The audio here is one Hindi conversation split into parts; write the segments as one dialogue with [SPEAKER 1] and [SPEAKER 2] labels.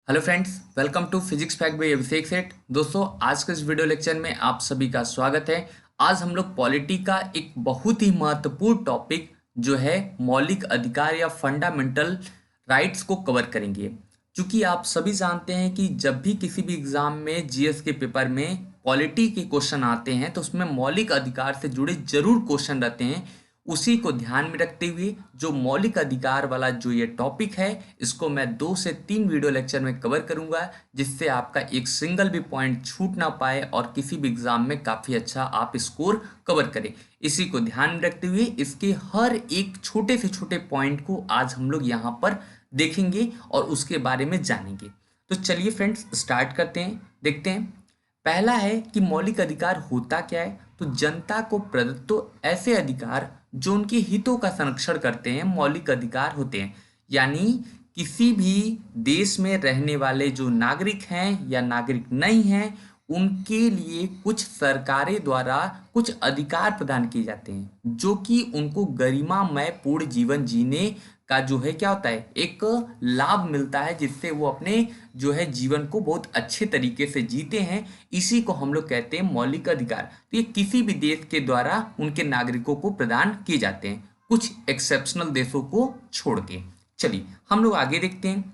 [SPEAKER 1] Hello friends, welcome to physics fact by Abhishek Seth. दोस्तों, आज के इस वीडियो लेक्चर में आप सभी का स्वागत है। आज हम लोग पॉलिटी का एक बहुत ही महत्वपूर्ण टॉपिक जो है मौलिक अधिकार या फंडामेंटल राइट्स को कवर करेंगे। क्योंकि आप सभी जानते हैं कि जब भी किसी भी एग्जाम में जीएस के पेपर में पॉलिटी के क्वेश्चन आते हैं तो उसमें मौलिक अधिकार से जुड़े जरूर क्वेश्चन रहते हैं। उसी को ध्यान में रखते हुए जो मौलिक अधिकार वाला जो ये टॉपिक है, इसको मैं 2 से 3 वीडियो लेक्चर में कवर करूंगा, जिससे आपका एक सिंगल भी पॉइंट छूट ना पाए और किसी भी एग्जाम में काफ़ी अच्छा आप स्कोर कवर करें। इसी को ध्यान में रखते हुए इसके हर एक छोटे से छोटे पॉइंट को आज हम लोग यहाँ पर देखेंगे और उसके बारे में जानेंगे। तो चलिए फ्रेंड्स, स्टार्ट करते हैं, देखते हैं। पहला है कि मौलिक अधिकार होता क्या है। तो जनता को प्रदत्त ऐसे अधिकार जो उनके हितों का संरक्षण करते हैं मौलिक अधिकार होते हैं। यानी किसी भी देश में रहने वाले जो नागरिक हैं या नागरिक नहीं हैं, उनके लिए कुछ सरकारें द्वारा कुछ अधिकार प्रदान किए जाते हैं जो कि उनको गरिमामय पूर्ण जीवन जीने का जो है क्या होता है, एक लाभ मिलता है, जिससे वो अपने जो है जीवन को बहुत अच्छे तरीके से जीते हैं। इसी को हम लोग कहते हैं मौलिक अधिकार। तो ये किसी भी देश के द्वारा उनके नागरिकों को प्रदान किए जाते हैं, कुछ एक्सेप्शनल देशों को छोड़ के। चलिए हम लोग आगे देखते हैं।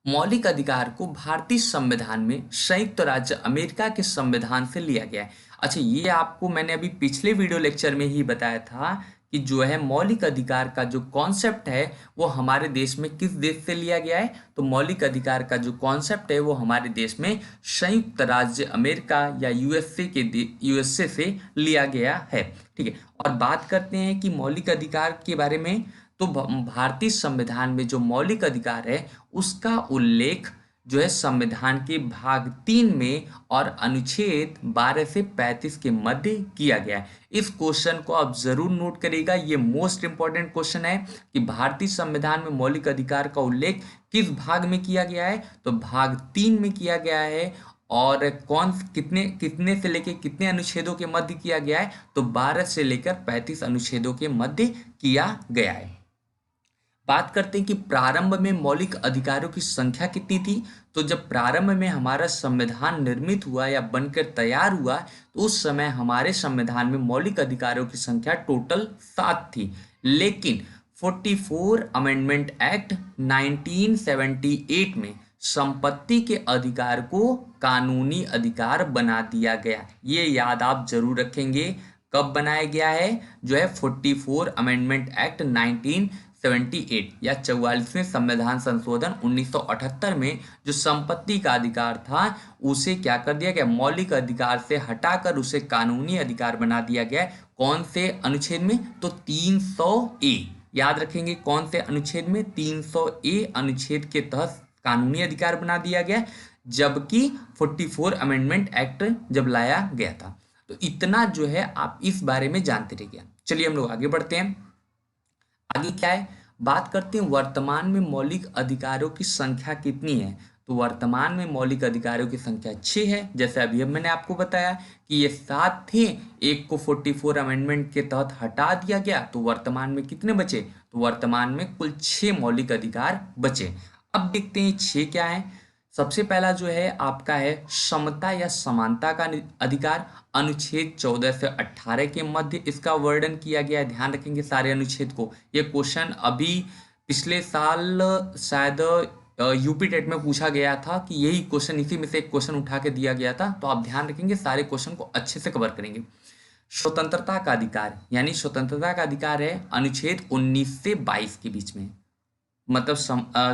[SPEAKER 1] मौलिक अधिकार को भारतीय संविधान में संयुक्त राज्य अमेरिका के संविधान से लिया गया है। अच्छा, ये आपको मैंने अभी पिछले वीडियो लेक्चर में ही बताया था कि जो है मौलिक अधिकार का जो कॉन्सेप्ट है वो हमारे देश में किस देश से लिया गया है। तो मौलिक अधिकार का जो कॉन्सेप्ट है वो हमारे देश में संयुक्त राज्य अमेरिका या यूएसए से लिया गया है। ठीक है, और बात करते हैं कि मौलिक अधिकार के बारे में। तो भारतीय संविधान में जो मौलिक अधिकार है उसका उल्लेख जो है संविधान के भाग 3 में और अनुच्छेद 12 से 35 के मध्य किया गया है। इस क्वेश्चन को आप जरूर नोट करिएगा, ये मोस्ट इंपॉर्टेंट क्वेश्चन है कि भारतीय संविधान में मौलिक अधिकार का उल्लेख किस भाग में किया गया है। तो भाग 3 में किया गया है। और कौन कितने कितने से लेकर कितने अनुच्छेदों के मध्य किया गया है। तो 12 से लेकर 35 अनुच्छेदों के मध्य किया गया है। बात करते हैं कि प्रारंभ में मौलिक अधिकारों की संख्या कितनी थी। तो जब प्रारंभ में हमारा संविधान निर्मित हुआ या बनकर तैयार हुआ तो उस समय हमारे संविधान में मौलिक अधिकारों की संख्या टोटल 7 थी। लेकिन 44 अमेंडमेंट एक्ट 1978 में संपत्ति के अधिकार को कानूनी अधिकार बना दिया गया। ये याद आप जरूर रखेंगे, कब बनाया गया है। जो है 44 अमेंडमेंट एक्ट 1978 या 44वें संविधान संशोधन 1978 में जो संपत्ति का अधिकार था उसे क्या कर दिया गया, मौलिक अधिकार से हटाकर उसे कानूनी अधिकार बना दिया गया। कौन से अनुच्छेद में? तो 300 ए। याद रखेंगे कौन से अनुच्छेद में? 300 ए अनुच्छेद के तहत कानूनी अधिकार बना दिया गया, जबकि 44 अमेंडमेंट एक्ट जब लाया गया था। तो इतना जो है आप इस बारे में जानते रहिए। चलिए हम लोग आगे बढ़ते हैं। आगे क्या है, बात करते हैं वर्तमान में मौलिक अधिकारों की संख्या कितनी है। तो वर्तमान में मौलिक अधिकारों की संख्या 6 है। जैसे अभी अब मैंने आपको बताया कि ये 7 थे, एक को 44 अमेंडमेंट के तहत हटा दिया गया, तो वर्तमान में कितने बचे? तो वर्तमान में कुल 6 मौलिक अधिकार बचे। अब देखते हैं 6 क्या है। सबसे पहला जो है आपका है समता या समानता का अधिकार। अनुच्छेद 14 से 18 के मध्य इसका वर्णन किया गया है। ध्यान रखेंगे सारे अनुच्छेद को। ये क्वेश्चन अभी पिछले साल शायद यूपी टेट में पूछा गया था कि यही क्वेश्चन, इसी में से एक क्वेश्चन उठा के दिया गया था। तो आप ध्यान रखेंगे, सारे क्वेश्चन को अच्छे से कवर करेंगे। स्वतंत्रता का अधिकार, यानी स्वतंत्रता का अधिकार है अनुच्छेद 19 से 22 के बीच में। मतलब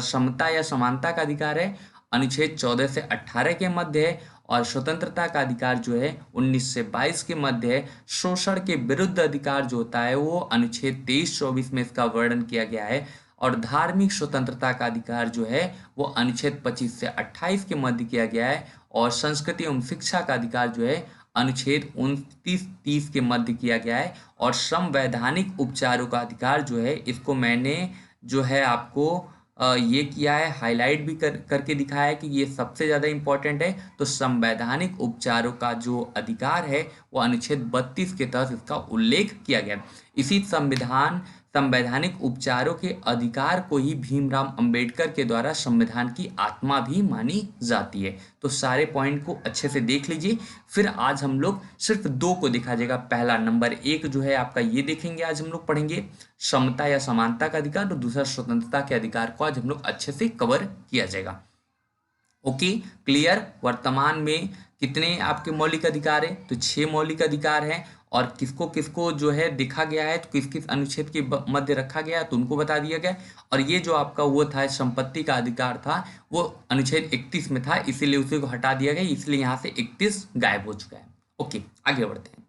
[SPEAKER 1] समता या समानता का अधिकार है अनुच्छेद 14 से 18 के मध्य है, और स्वतंत्रता का अधिकार जो है 19 से 22 के मध्य है। शोषण के विरुद्ध अधिकार जो होता है वो अनुच्छेद 23-24 में इसका वर्णन किया गया है। और धार्मिक स्वतंत्रता का अधिकार जो है वो अनुच्छेद 25 से 28 के मध्य किया गया है। और संस्कृति एवं शिक्षा का अधिकार जो है अनुच्छेद 29-30 के मध्य किया गया है। और संवैधानिक उपचारों का अधिकार जो है, इसको मैंने जो है आपको ये किया है, हाईलाइट भी करके दिखाया है कि ये सबसे ज़्यादा इम्पोर्टेंट है। तो संवैधानिक उपचारों का जो अधिकार है वो अनुच्छेद 32 के तहत इसका उल्लेख किया गया। इसी संविधान संवैधानिक उपचारों के अधिकार को ही भीमराव अंबेडकर के द्वारा संविधान की आत्मा भी मानी जाती है। तो सारे पॉइंट को अच्छे से देख लीजिए। फिर आज हम लोग सिर्फ दो को देखा जाएगा। पहला नंबर एक जो है आपका ये देखेंगे, आज हम लोग पढ़ेंगे समता या समानता का अधिकार, और दूसरा स्वतंत्रता के अधिकार को आज हम लोग अच्छे से कवर किया जाएगा। Okay, clear. वर्तमान में कितने आपके मौलिक अधिकार हैं? तो 6 मौलिक अधिकार हैं, और किसको किसको जो है देखा गया है, तो किस किस अनुच्छेद के मध्य रखा गया है तो उनको बता दिया गया। और ये जो आपका वो था संपत्ति का अधिकार था, वो अनुच्छेद 31 में था, इसीलिए उसी को हटा दिया गया, इसलिए यहाँ से 31 गायब हो चुका है। ओके, आगे बढ़ते हैं।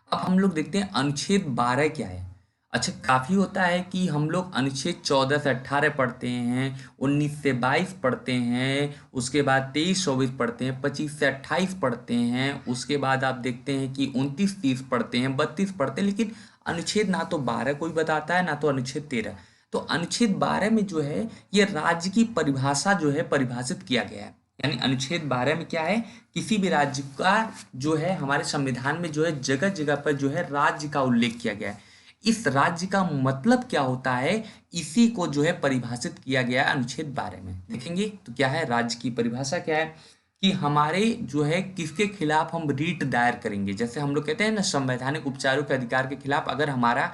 [SPEAKER 1] अब हम लोग देखते हैं अनुच्छेद 12 क्या है। अच्छा, काफ़ी होता है कि हम लोग अनुच्छेद 14 से 18 पढ़ते हैं, 19 से 22 पढ़ते हैं, उसके बाद 23-24 पढ़ते हैं, 25 से 28 पढ़ते हैं, उसके बाद आप देखते हैं कि 29-30 पढ़ते हैं, 32 पढ़ते हैं, लेकिन अनुच्छेद ना तो 12 कोई बताता है, ना तो अनुच्छेद 13। तो अनुच्छेद 12 में जो है ये राज्य की परिभाषा जो है परिभाषित किया गया है। यानी अनुच्छेद 12 में क्या है, किसी भी राज्य का जो है हमारे संविधान में जो है जगह जगह पर जो है राज्य का उल्लेख किया गया है। इस राज्य का मतलब क्या होता है, इसी को जो है परिभाषित किया गया है अनुच्छेद 12 में। देखेंगे तो क्या है, राज्य की परिभाषा क्या है कि हमारे जो है किसके खिलाफ हम रीट दायर करेंगे। जैसे हम लोग कहते हैं ना, संवैधानिक उपचारों के अधिकार के खिलाफ अगर हमारा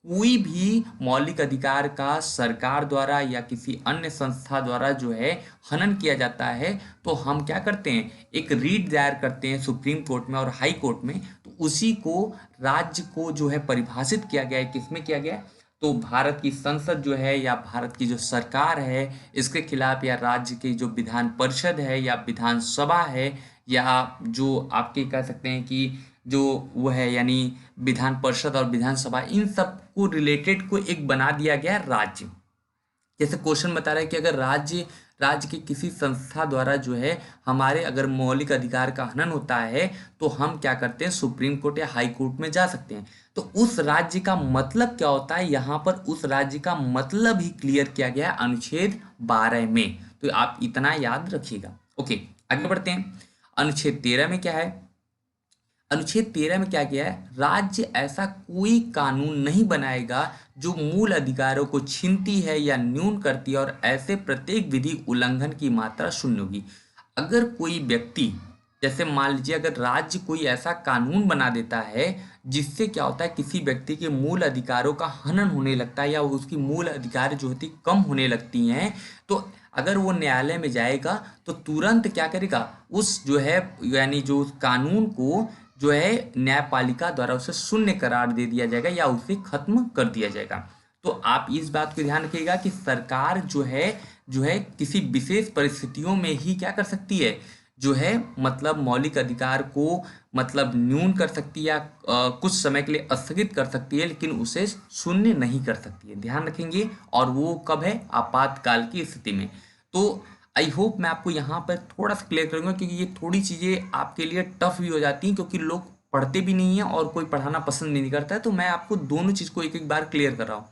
[SPEAKER 1] कोई भी मौलिक अधिकार का सरकार द्वारा या किसी अन्य संस्था द्वारा जो है हनन किया जाता है, तो हम क्या करते हैं, एक रीट दायर करते हैं सुप्रीम कोर्ट में और हाई कोर्ट में। तो उसी को राज्य को जो है परिभाषित किया गया है, किसमें किया गया है, तो भारत की संसद जो है या भारत की जो सरकार है इसके खिलाफ, या राज्य की जो विधान परिषद है या विधानसभा है, या जो आपके कह सकते हैं कि जो वो है यानी विधान परिषद और विधानसभा, इन सब को रिलेटेड को एक बना दिया गया राज्य। जैसे क्वेश्चन बता रहा है कि अगर राज्य की किसी संस्था द्वारा जो है हमारे अगर मौलिक अधिकार का हनन होता है, तो हम क्या करते हैं, सुप्रीम कोर्ट या हाई कोर्ट में जा सकते हैं। तो उस राज्य का मतलब क्या होता है, यहाँ पर उस राज्य का मतलब ही क्लियर किया गया है अनुच्छेद 12 में। तो आप इतना याद रखिएगा। ओके, आगे बढ़ते हैं। अनुच्छेद 13 में क्या है, अनुच्छेद 13 में क्या किया है, राज्य ऐसा कोई कानून नहीं बनाएगा जो मूल अधिकारों को छीनती है या न्यून करती है, और ऐसे प्रत्येक विधि उल्लंघन की मात्रा शून्य होगी। अगर कोई व्यक्ति, जैसे मान लीजिए अगर राज्य कोई ऐसा कानून बना देता है जिससे क्या होता है, किसी व्यक्ति के मूल अधिकारों का हनन होने लगता है या उसकी मूल अधिकार जो होती कम होने लगती हैं, तो अगर वो न्यायालय में जाएगा तो तुरंत क्या करेगा, उस जो है यानी जो उस कानून को जो है न्यायपालिका द्वारा उसे शून्य करार दे दिया जाएगा या उसे खत्म कर दिया जाएगा। तो आप इस बात को ध्यान रखिएगा कि सरकार जो है किसी विशेष परिस्थितियों में ही क्या कर सकती है, जो है मतलब मौलिक अधिकार को मतलब न्यून कर सकती है या कुछ समय के लिए स्थगित कर सकती है, लेकिन उसे शून्य नहीं कर सकती है। ध्यान रखेंगे। और वो कब है, आपातकाल की स्थिति में। तो आई होप मैं आपको यहाँ पर थोड़ा सा क्लियर करूँगा, क्योंकि ये थोड़ी चीज़ें आपके लिए टफ भी हो जाती हैं, क्योंकि लोग पढ़ते भी नहीं हैं और कोई पढ़ाना पसंद नहीं करता है। तो मैं आपको दोनों चीज़ को एक एक बार क्लियर कर रहा हूँ।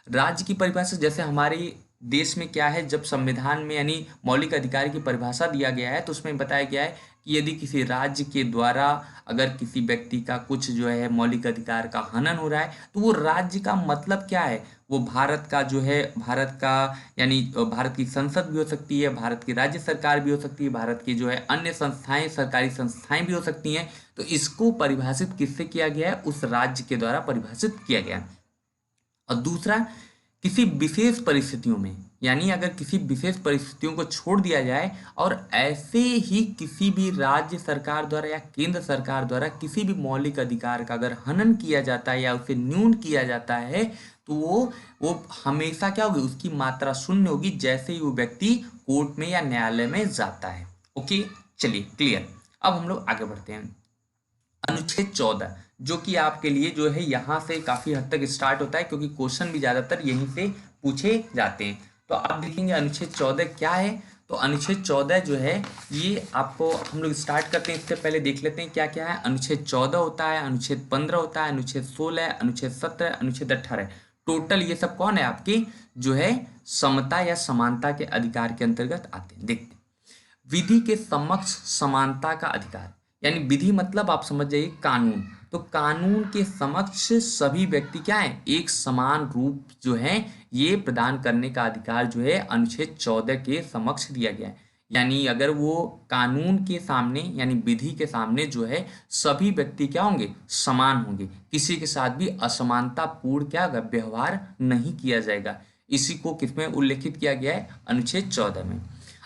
[SPEAKER 1] राज्य की परिभाषा, जैसे हमारे देश में क्या है, जब संविधान में यानी मौलिक अधिकार की परिभाषा दिया गया है, तो उसमें बताया गया है कि यदि किसी राज्य के द्वारा अगर किसी व्यक्ति का कुछ जो है मौलिक अधिकार का हनन हो रहा है, तो वो राज्य का मतलब क्या है, वो भारत का जो है, भारत का यानी भारत की संसद भी हो सकती है, भारत की राज्य सरकार भी हो सकती है, भारत की जो है अन्य संस्थाएं, सरकारी संस्थाएं भी हो सकती हैं। तो इसको परिभाषित किससे किया गया है, उस राज्य के द्वारा परिभाषित किया गया है। और दूसरा, किसी विशेष परिस्थितियों में, यानी अगर किसी विशेष परिस्थितियों को छोड़ दिया जाए और ऐसे ही किसी भी राज्य सरकार द्वारा या केंद्र सरकार द्वारा किसी भी मौलिक अधिकार का अगर हनन किया जाता है या उसे न्यून किया जाता है, तो वो हमेशा क्या होगी, उसकी मात्रा शून्य होगी, जैसे ही वो व्यक्ति कोर्ट में या न्यायालय में जाता है। ओके, चलिए क्लियर। अब हम लोग आगे बढ़ते हैं। अनुच्छेद 14 जो कि आपके लिए जो है यहाँ से काफ़ी हद तक स्टार्ट होता है, क्योंकि क्वेश्चन भी ज़्यादातर यहीं से पूछे जाते हैं। तो आप देखेंगे अनुच्छेद 14 क्या है। तो अनुच्छेद 14 जो है ये आपको, हम लोग स्टार्ट करते हैं, इससे पहले देख लेते हैं क्या क्या है। अनुच्छेद 14 होता है, अनुच्छेद 15 होता है, अनुच्छेद 16, अनुच्छेद 17, अनुच्छेद 18। टोटल ये सब कौन है आपके, जो है समता या समानता के अधिकार के अंतर्गत आते हैं। देखते हैं, विधि के समक्ष समानता का अधिकार, यानी विधि मतलब आप समझ जाइए कानून। तो कानून के समक्ष सभी व्यक्ति क्या है, एक समान रूप जो है ये प्रदान करने का अधिकार जो है अनुच्छेद 14 के समक्ष दिया गया है। यानी अगर वो कानून के सामने यानी विधि के सामने जो है सभी व्यक्ति क्या होंगे, समान होंगे, किसी के साथ भी असमानता पूर्ण क्या व्यवहार नहीं किया जाएगा। इसी को किसमें उल्लेखित किया गया है, अनुच्छेद 14 में।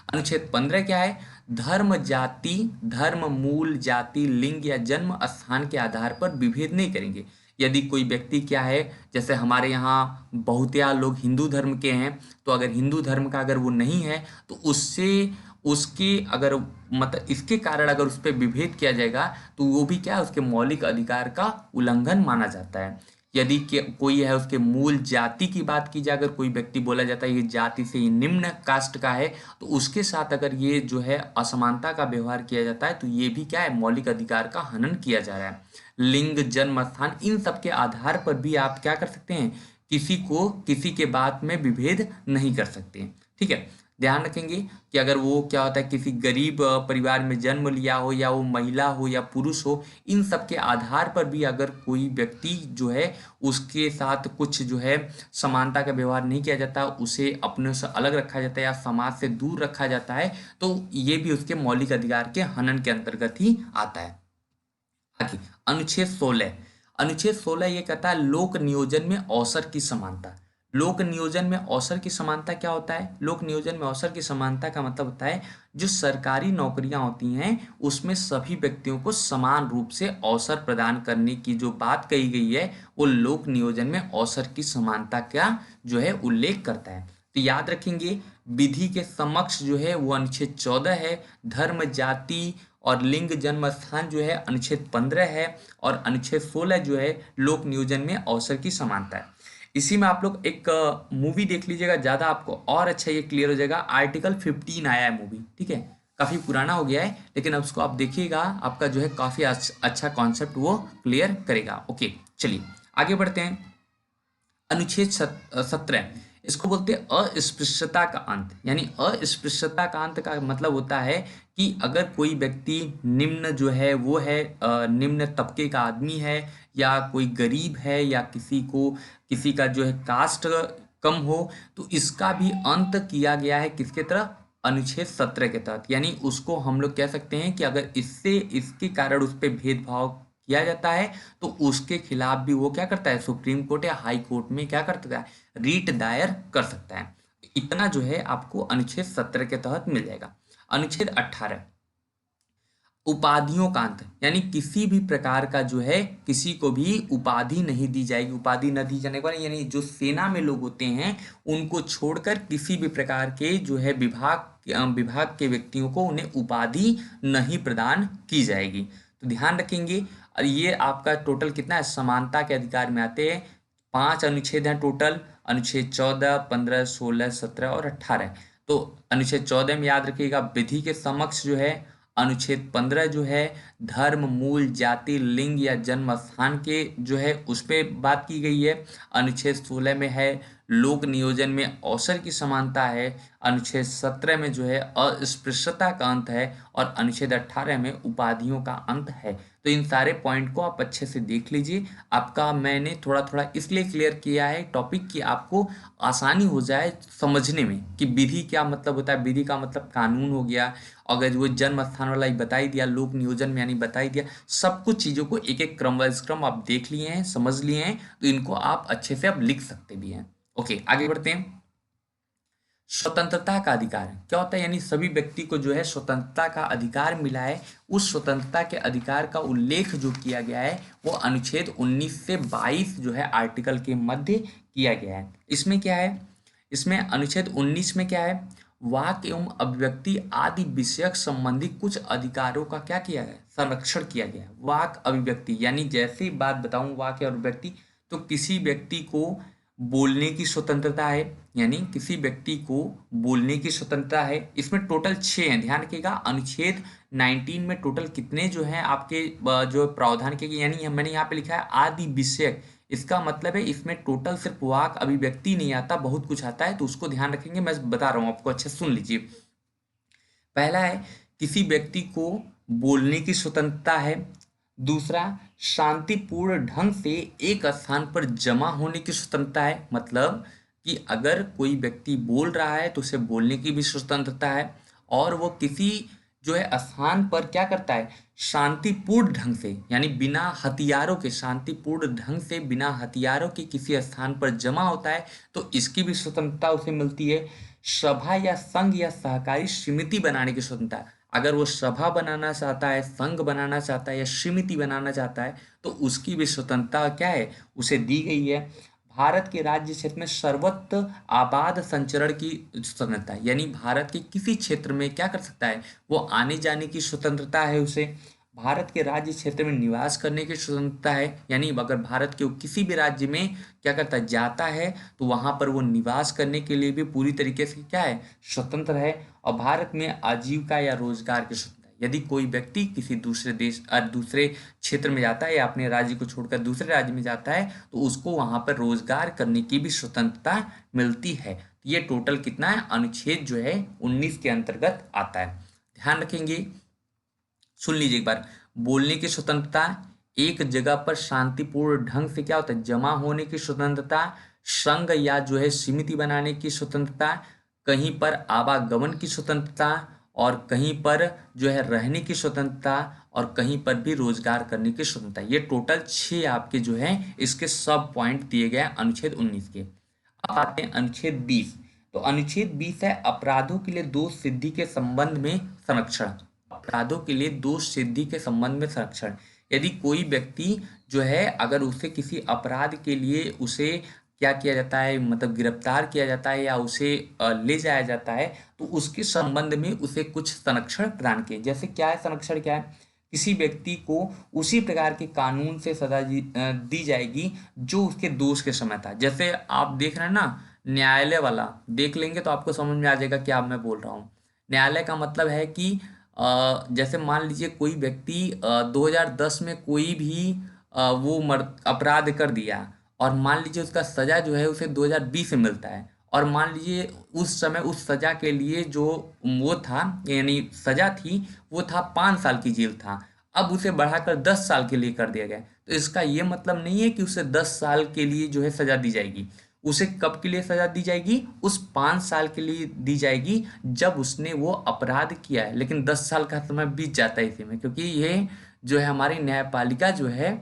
[SPEAKER 1] अनुच्छेद 15 क्या है, धर्म जाति धर्म मूल जाति लिंग या जन्म स्थान के आधार पर विभेद नहीं करेंगे। यदि कोई व्यक्ति क्या है, जैसे हमारे यहाँ बहुतया लोग हिंदू धर्म के हैं, तो अगर हिंदू धर्म का अगर वो नहीं है तो उससे उसके अगर मतलब इसके कारण अगर उस पर विभेद किया जाएगा तो वो भी क्या है, उसके मौलिक अधिकार का उल्लंघन माना जाता है। यदि कोई है उसके मूल जाति की बात की जाए, अगर कोई व्यक्ति बोला जाता है ये जाति से निम्न कास्ट का है, तो उसके साथ अगर ये जो है असमानता का व्यवहार किया जाता है तो ये भी क्या है, मौलिक अधिकार का हनन किया जा रहा है। लिंग जन्म स्थान इन सब के आधार पर भी आप क्या कर सकते हैं, किसी को किसी के बात में विभेद नहीं कर सकते। ठीक है, ध्यान रखेंगे कि अगर वो क्या होता है, किसी गरीब परिवार में जन्म लिया हो या वो महिला हो या पुरुष हो, इन सब के आधार पर भी अगर कोई व्यक्ति जो है उसके साथ कुछ जो है समानता का व्यवहार नहीं किया जाता, उसे अपने से अलग रखा जाता है या समाज से दूर रखा जाता है, तो ये भी उसके मौलिक अधिकार के हनन के अंतर्गत ही आता है। आगे अनुच्छेद 16, अनुच्छेद 16 ये कहता है लोक नियोजन में अवसर की समानता। लोक नियोजन में अवसर की समानता क्या होता है, लोक नियोजन में अवसर की समानता का मतलब होता है जो सरकारी नौकरियां होती हैं उसमें सभी व्यक्तियों को समान रूप से अवसर प्रदान करने की जो बात कही गई है वो लोक नियोजन में अवसर की समानता का जो है उल्लेख करता है। तो याद रखेंगे विधि के समक्ष जो है वो अनुच्छेद 14 है, धर्म जाति और लिंग जन्म स्थान जो है अनुच्छेद 15 है, और अनुच्छेद 16 जो है लोक नियोजन में अवसर की समानता है। इसी में आप लोग एक मूवी देख लीजिएगा, ज़्यादा आपको और अच्छा ये क्लियर हो जाएगा। आर्टिकल 15 आया है मूवी, ठीक है, काफ़ी पुराना हो गया है लेकिन अब उसको आप देखिएगा, आपका जो है काफ़ी अच्छा कॉन्सेप्ट वो क्लियर करेगा। ओके चलिए आगे बढ़ते हैं। अनुच्छेद 17 इसको बोलते हैं अस्पृश्यता का अंत। यानी अस्पृश्यता का अंत का मतलब होता है कि अगर कोई व्यक्ति निम्न जो है वो है निम्न तबके का आदमी है या कोई गरीब है या किसी का जो है कास्ट कम हो, तो इसका भी अंत किया गया है किसके तरफ, अनुच्छेद 17 के तहत। यानी उसको हम लोग कह सकते हैं कि अगर इसके कारण उस पर भेदभाव किया जाता है तो उसके खिलाफ भी वो क्या करता है, सुप्रीम कोर्ट या हाई कोर्ट में क्या करता है, रीट दायर कर सकता है। इतना जो है आपको अनुच्छेद 17 के तहत मिल जाएगा। अनुच्छेद 18 उपाधियों का अंत। यानी किसी भी प्रकार का जो है किसी को भी उपाधि नहीं दी जाएगी। उपाधि न दी जाने पर यानी जो सेना में लोग होते हैं उनको छोड़कर किसी भी प्रकार के जो है विभाग के व्यक्तियों को उन्हें उपाधि नहीं प्रदान की जाएगी। तो ध्यान रखेंगे। और ये आपका टोटल कितना है, समानता के अधिकार में आते हैं 5 अनुच्छेद हैं टोटल, अनुच्छेद 14, 15, 16, 17 और 18। तो अनुच्छेद 14 में याद रखिएगा विधि के समक्ष जो है, अनुच्छेद 15 जो है धर्म मूल जाति लिंग या जन्म स्थान के जो है उस पर बात की गई है। अनुच्छेद 16 में है लोक नियोजन में अवसर की समानता है। अनुच्छेद 17 में जो है अस्पृश्यता का अंत है और अनुच्छेद 18 में उपाधियों का अंत है। तो इन सारे पॉइंट को आप अच्छे से देख लीजिए। आपका मैंने थोड़ा थोड़ा इसलिए क्लियर किया है टॉपिक कि आपको आसानी हो जाए समझने में कि विधि क्या मतलब होता है। विधि का मतलब कानून हो गया, अगर वो जन्म स्थान वाला ही बता ही दिया, लोक नियोजन में यानी बता ही दिया, सब कुछ चीज़ों को एक एक क्रम वाइज क्रम आप देख लिए हैं, समझ लिए हैं, तो इनको आप अच्छे से अब लिख सकते भी हैं। ओके आगे बढ़ते हैं। स्वतंत्रता का अधिकार क्या होता है, यानी सभी व्यक्ति को जो है स्वतंत्रता का अधिकार मिला है। उस स्वतंत्रता के अधिकार का उल्लेख जो किया गया है वो अनुच्छेद 19 से 22 जो है आर्टिकल के मध्य किया गया है। इसमें क्या है, इसमें अनुच्छेद 19 में क्या है, वाक एवं अभिव्यक्ति आदि विषयक संबंधी कुछ अधिकारों का क्या किया गया, संरक्षण किया गया है। वाक अभिव्यक्ति यानी जैसे बात बताऊं वाक और अभिव्यक्ति, तो किसी व्यक्ति को बोलने की स्वतंत्रता है, यानी किसी व्यक्ति को बोलने की स्वतंत्रता है। इसमें टोटल 6 हैं, ध्यान रखिएगा। अनुच्छेद 19 में टोटल कितने जो हैं आपके जो प्रावधान के, यानी मैंने यहाँ पे लिखा है आदि विषयक, इसका मतलब है इसमें टोटल सिर्फ वाक अभिव्यक्ति नहीं आता, बहुत कुछ आता है, तो उसको ध्यान रखेंगे। मैं बता रहा हूँ आपको, अच्छे सुन लीजिए। पहला है किसी व्यक्ति को बोलने की स्वतंत्रता है, दूसरा, शांतिपूर्ण ढंग से एक स्थान पर जमा होने की स्वतंत्रता है, मतलब कि अगर कोई व्यक्ति बोल रहा है तो उसे बोलने की भी स्वतंत्रता है, और वो किसी जो है स्थान पर क्या करता है, शांतिपूर्ण ढंग से, यानी बिना हथियारों के, शांतिपूर्ण ढंग से बिना हथियारों के किसी स्थान पर जमा होता है तो इसकी भी स्वतंत्रता उसे मिलती है। सभा या संघ या सहकारी समिति बनाने की स्वतंत्रता, अगर वो सभा बनाना चाहता है, संघ बनाना चाहता है या समिति बनाना चाहता है तो उसकी भी स्वतंत्रता क्या है, उसे दी गई है। भारत के राज्य क्षेत्र में सर्वत्र आबाद संचरण की स्वतंत्रता है, यानी भारत के किसी क्षेत्र में क्या कर सकता है, वो आने जाने की स्वतंत्रता है उसे। भारत के राज्य क्षेत्र में निवास करने की स्वतंत्रता है, यानी अगर भारत के किसी भी राज्य में क्या करता है, जाता है तो वहां पर वो निवास करने के लिए भी पूरी तरीके से क्या है, स्वतंत्र है। और भारत में आजीविका या रोजगार की स्वतंत्रता है, यदि कोई व्यक्ति किसी दूसरे देश दूसरे क्षेत्र में जाता है या अपने राज्य को छोड़कर दूसरे राज्य में जाता है तो उसको वहां पर रोजगार करने की भी स्वतंत्रता मिलती है। ये टोटल कितना है, अनुच्छेद जो है 19 के अंतर्गत आता है। ध्यान रखेंगे, सुन लीजिए एक बार। बोलने की स्वतंत्रता, एक जगह पर शांतिपूर्ण ढंग से क्या होता है, जमा होने की स्वतंत्रता, संघ या जो है समिति बनाने की स्वतंत्रता, कहीं पर आवागमन की स्वतंत्रता, और कहीं पर जो है रहने की स्वतंत्रता, और कहीं पर भी रोजगार करने की स्वतंत्रता। ये टोटल 6 आपके जो है इसके सब पॉइंट दिए गए हैं अनुच्छेद 19 के। अब आते हैं अनुच्छेद 20। तो अनुच्छेद 20 है अपराधों के लिए दोष सिद्धि के संबंध में संरक्षण। अपराधों के लिए दोष सिद्धि के संबंध में संरक्षण, यदि कोई व्यक्ति जो है अगर उसे किसी अपराध के लिए उसे क्या किया जाता है, मतलब गिरफ्तार किया जाता है या उसे ले जाया जाता है तो उसके संबंध में उसे कुछ संरक्षण प्रदान किए। जैसे क्या है संरक्षण, क्या है, किसी व्यक्ति को उसी प्रकार के कानून से सजा दी जाएगी जो उसके दोष के समय था। जैसे आप देख रहे हैं ना, न्यायालय वाला देख लेंगे तो आपको समझ में आ जाएगा क्या मैं बोल रहा हूँ। न्यायालय का मतलब है कि जैसे मान लीजिए कोई व्यक्ति 2010 में कोई भी वो अपराध कर दिया, और मान लीजिए उसका सजा जो है उसे 2020 में मिलता है, और मान लीजिए उस समय उस सजा के लिए जो वो था, यानी सजा थी वो था 5 साल की जेल था, अब उसे बढ़ाकर 10 साल के लिए कर दिया गया। तो इसका ये मतलब नहीं है कि उसे 10 साल के लिए जो है सजा दी जाएगी। उसे कब के लिए सजा दी जाएगी, उस 5 साल के लिए दी जाएगी जब उसने वो अपराध किया है, लेकिन 10 साल का समय बीत जाता है इसी में, क्योंकि ये जो है हमारी न्यायपालिका जो है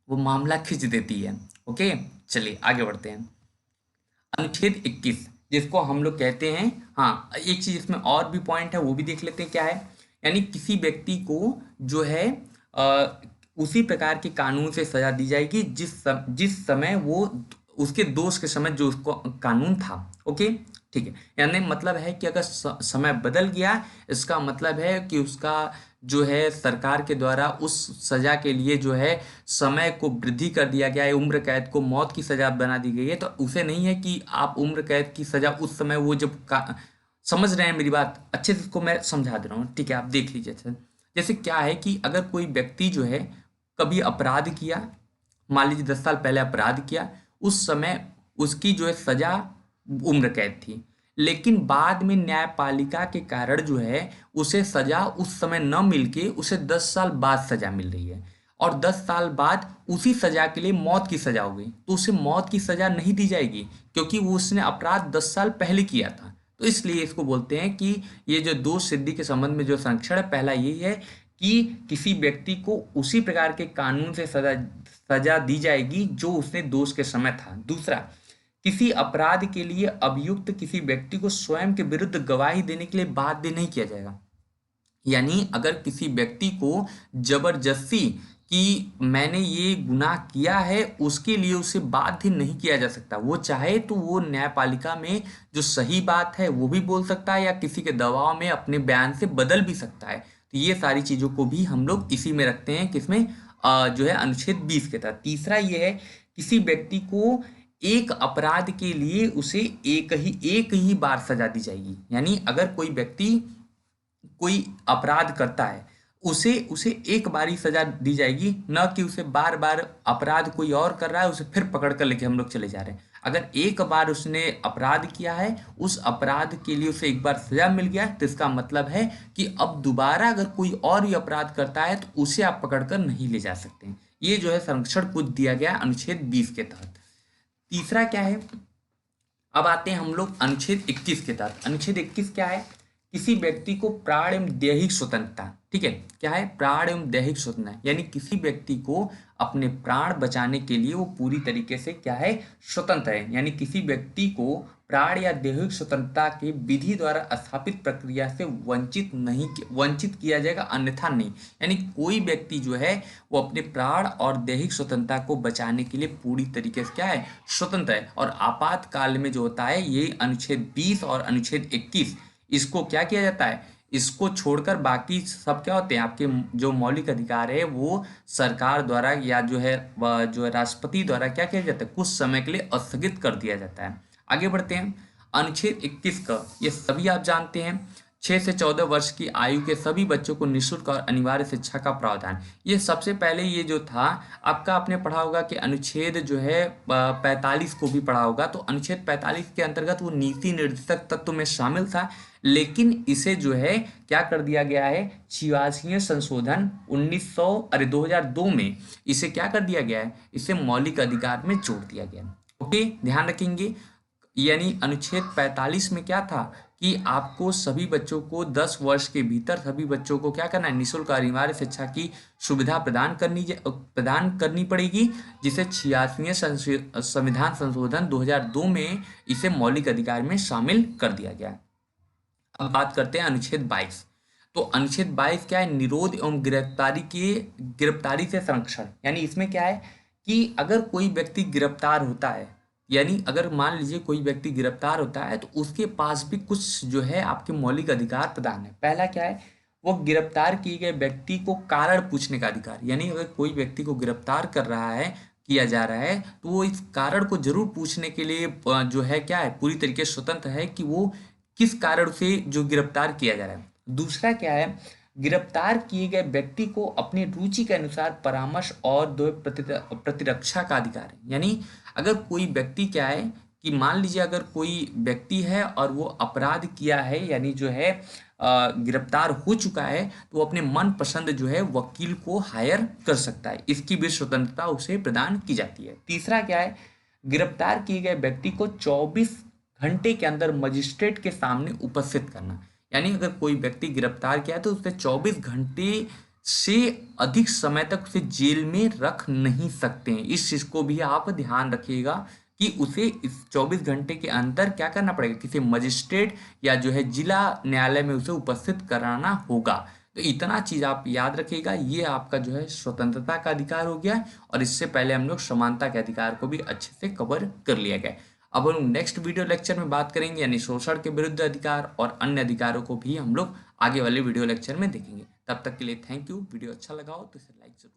[SPEAKER 1] वो मामला खींच देती है। ओके, चलिए आगे बढ़ते हैं। अनुच्छेद 21 जिसको हम लोग कहते हैं, हाँ एक चीज इसमें और भी पॉइंट है वो भी देख लेते हैं क्या है। यानी किसी व्यक्ति को जो है अ, उसी प्रकार के कानून से सजा दी जाएगी जिस समय वो उसके दोष के समय जो उसको कानून था। ओके, ठीक है, यानी मतलब है कि अगर समय बदल गया, इसका मतलब है कि उसका जो है सरकार के द्वारा उस सजा के लिए जो है समय को वृद्धि कर दिया गया है, उम्र कैद को मौत की सजा बना दी गई है। तो उसे नहीं है कि आप उम्र कैद की सजा उस समय वो समझ रहे हैं मेरी बात अच्छे से, इसको मैं समझा दे रहा हूँ, ठीक है, आप देख लीजिए। जैसे क्या है कि अगर कोई व्यक्ति जो है कभी अपराध किया, मान लीजिए 10 साल पहले अपराध किया, उस समय उसकी जो है सजा उम्र कैद थी, लेकिन बाद में न्यायपालिका के कारण जो है उसे सजा उस समय न मिलके उसे 10 साल बाद सजा मिल रही है, और 10 साल बाद उसी सजा के लिए मौत की सजा हो गई, तो उसे मौत की सजा नहीं दी जाएगी क्योंकि वो उसने अपराध 10 साल पहले किया था। तो इसलिए इसको बोलते हैं कि ये जो दोष सिद्धि के संबंध में जो संरक्षण है, पहला यही है कि किसी व्यक्ति को उसी प्रकार के कानून से सजा दी जाएगी जो उसने दोष के समय था। दूसरा, किसी अपराध के लिए अभियुक्त किसी व्यक्ति को स्वयं के विरुद्ध गवाही देने के लिए बाध्य नहीं किया जाएगा। यानी अगर किसी व्यक्ति को जबरदस्ती कि मैंने ये गुनाह किया है उसके लिए उसे बाध्य नहीं किया जा सकता, वो चाहे तो वो न्यायपालिका में जो सही बात है वो भी बोल सकता है या किसी के दबाव में अपने बयान से बदल भी सकता है। तो ये सारी चीजों को भी हम लोग इसी में रखते हैं, किसमें जो है अनुच्छेद 20 के तहत। तीसरा ये है, किसी व्यक्ति को एक अपराध के लिए उसे एक ही बार सजा दी जाएगी। यानी अगर कोई व्यक्ति कोई अपराध करता है उसे उसे एक बारी सजा दी जाएगी, न कि उसे बार बार अपराध कोई और कर रहा है उसे फिर पकड़ कर लेके हम लोग चले जा रहे हैं। अगर एक बार उसने अपराध किया है, उस अपराध के लिए उसे एक बार सजा मिल गया, तो इसका मतलब है कि अब दोबारा अगर कोई और भी अपराध करता है तो उसे आप पकड़कर नहीं ले जा सकते हैं। ये जो है संरक्षण कुछ दिया गया अनुच्छेद 20 के तहत। तीसरा क्या है, अब आते हैं हम लोग अनुच्छेद 21 के तहत। अनुच्छेद 21 क्या है, किसी व्यक्ति को प्राण एवं दैहिक स्वतंत्रता, ठीक है, क्या है, प्राण एवं दैहिक स्वतंत्रता, यानी किसी व्यक्ति को अपने प्राण बचाने के लिए वो पूरी तरीके से क्या है, स्वतंत्र है। यानी किसी व्यक्ति को प्राण या दैहिक स्वतंत्रता के विधि द्वारा स्थापित प्रक्रिया से वंचित किया जाएगा, अन्यथा नहीं। यानी कोई व्यक्ति जो है वो अपने प्राण और दैहिक स्वतंत्रता को बचाने के लिए पूरी तरीके से क्या है, स्वतंत्र है। और आपातकाल में जो होता है ये अनुच्छेद 20 और अनुच्छेद 21, इसको क्या किया जाता है, इसको छोड़कर बाकी सब क्या होते हैं, आपके जो मौलिक अधिकार है वो सरकार द्वारा या जो है राष्ट्रपति द्वारा क्या किया जाता है, कुछ समय के लिए स्थगित कर दिया जाता है। आगे बढ़ते हैं। अनुच्छेद 21 का, ये सभी आप जानते हैं, 6 से 14 वर्ष की आयु के सभी बच्चों को निःशुल्क और अनिवार्य शिक्षा का प्रावधान। ये सबसे पहले ये जो था आपका, आपने पढ़ा होगा कि अनुच्छेद जो है 45 को भी पढ़ा होगा। तो अनुच्छेद 45 के अंतर्गत वो नीति निर्देशक तत्व में शामिल था, लेकिन इसे जो है क्या कर दिया गया है, 86वें संशोधन 2002 में इसे क्या कर दिया गया है, इसे मौलिक अधिकार में जोड़ दिया गया। ओके, ध्यान रखेंगे। यानी अनुच्छेद 45 में क्या था कि आपको सभी बच्चों को 10 वर्ष के भीतर सभी बच्चों को क्या करना है, निःशुल्क अनिवार्य शिक्षा की सुविधा प्रदान करनी पड़ेगी, जिसे 86वें संविधान संशोधन 2002 में इसे मौलिक अधिकार में शामिल कर दिया गया। अब बात करते हैं अनुच्छेद 22। तो अनुच्छेद 22 क्या है, निरोध एवं गिरफ्तारी से संरक्षण। यानी इसमें क्या है कि अगर कोई व्यक्ति गिरफ्तार होता है, यानी अगर मान लीजिए कोई व्यक्ति गिरफ्तार होता है तो उसके पास भी कुछ जो है आपके मौलिक अधिकार प्रदान है। पहला क्या है, वो गिरफ्तार किए गए व्यक्ति को कारण पूछने का अधिकार। यानी अगर कोई व्यक्ति को गिरफ्तार किया जा रहा है तो वो इस कारण को जरूर पूछने के लिए जो है क्या है, पूरी तरीके से स्वतंत्र है कि वो किस कारण से जो गिरफ्तार किया जा रहा है। दूसरा क्या है, गिरफ्तार किए गए व्यक्ति को अपनी रुचि के अनुसार परामर्श और दो प्रतिरक्षा का अधिकार है। यानी अगर कोई व्यक्ति क्या है कि मान लीजिए अगर कोई व्यक्ति है और वो अपराध किया है, यानी जो है गिरफ्तार हो चुका है, तो वो अपने मन पसंद जो है वकील को हायर कर सकता है, इसकी भी स्वतंत्रता उसे प्रदान की जाती है। तीसरा क्या है, गिरफ्तार किए गए व्यक्ति को 24 घंटे के अंदर मजिस्ट्रेट के सामने उपस्थित करना। यानी अगर कोई व्यक्ति गिरफ्तार किया है तो उसे 24 घंटे से अधिक समय तक उसे जेल में रख नहीं सकते हैं। इस चीज को भी आप ध्यान रखिएगा कि उसे इस 24 घंटे के अंदर क्या करना पड़ेगा, किसी मजिस्ट्रेट या जो है जिला न्यायालय में उसे उपस्थित कराना होगा। तो इतना चीज आप याद रखिएगा। ये आपका जो है स्वतंत्रता का अधिकार हो गया, और इससे पहले हम लोग समानता के अधिकार को भी अच्छे से कवर कर लिया गया। अब हम नेक्स्ट वीडियो लेक्चर में बात करेंगे, यानी शोषण के विरुद्ध अधिकार और अन्य अधिकारों को भी हम लोग आगे वाले वीडियो लेक्चर में देखेंगे। तब तक के लिए थैंक यू। वीडियो अच्छा लगा हो तो इसे लाइक जरूर।